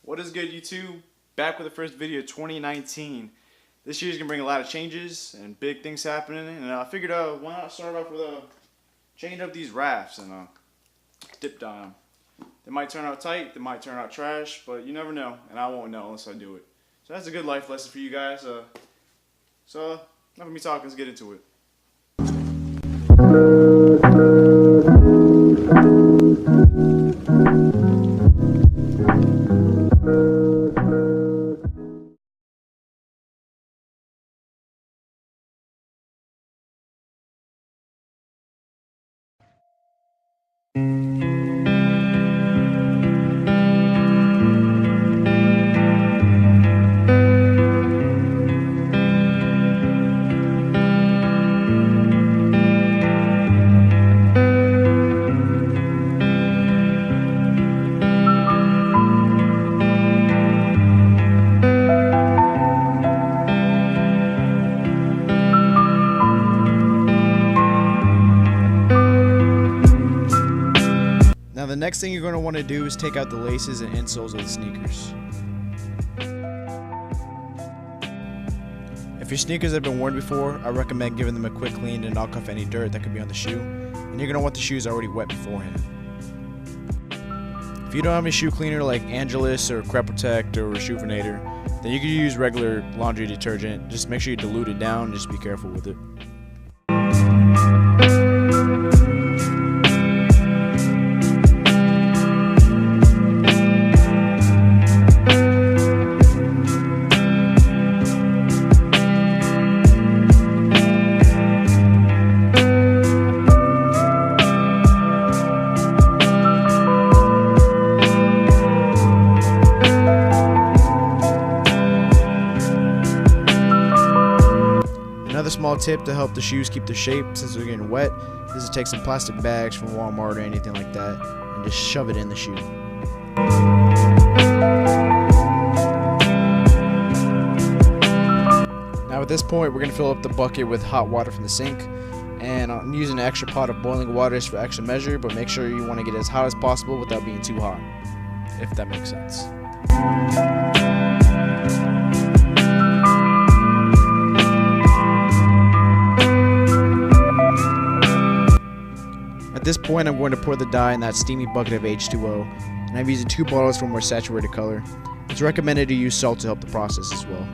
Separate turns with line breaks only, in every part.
What is good, YouTube? Back with the first video of 2019. This year's gonna bring a lot of changes and big things happening, and I figured why not start off with changing up these rafts and dip dye them. They might turn out tight, they might turn out trash, but you never know, and I won't know unless I do it. So that's a good life lesson for you guys. So enough of me talking, let's get into it. Now the next thing you're going to want to do is take out the laces and insoles of the sneakers. If your sneakers have been worn before, I recommend giving them a quick clean to knock off any dirt that could be on the shoe, and you're going to want the shoes already wet beforehand. If you don't have a shoe cleaner like Angelus or Crep Protect or Rejuvenator, then you can use regular laundry detergent. Just make sure you dilute it down and just be careful with it. Another small tip to help the shoes keep their shape since they're getting wet is to take some plastic bags from Walmart or anything like that and just shove it in the shoe. Now at this point we're going to fill up the bucket with hot water from the sink, and I'm using an extra pot of boiling water for extra measure, but make sure you want to get it as hot as possible without being too hot, if that makes sense. At this point, I'm going to pour the dye in that steamy bucket of H2O, and I'm using 2 bottles for more saturated color. It's recommended to use salt to help the process as well.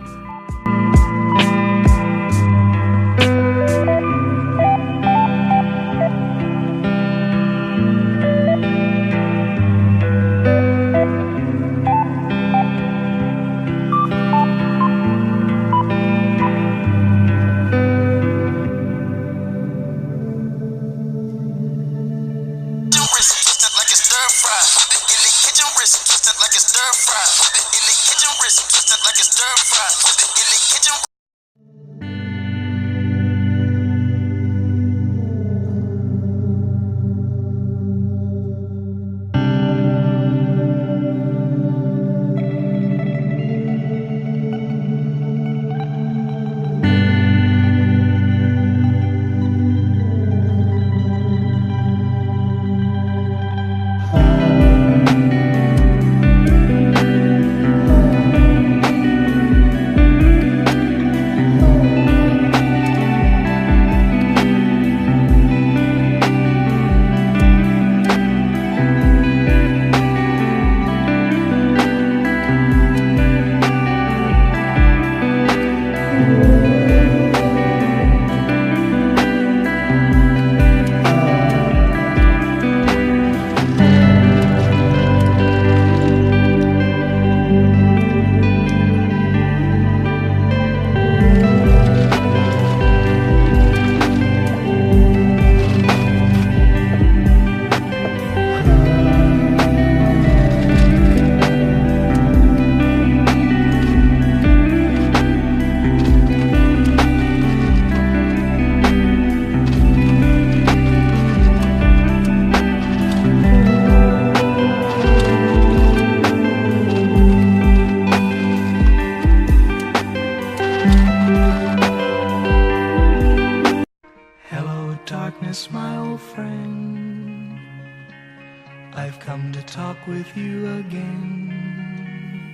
darkness, my old friend. I've come to talk with you again.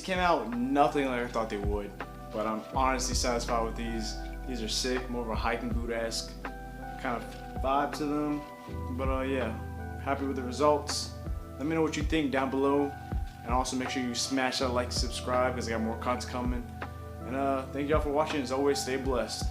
came out nothing like I thought they would, but I'm honestly satisfied with these. These are sick, more of a hiking boot-esque kind of vibe to them. But yeah, happy with the results. Let me know what you think down below, and also make sure you smash that like and subscribe because I got more content coming. And thank y'all for watching. As always, stay blessed.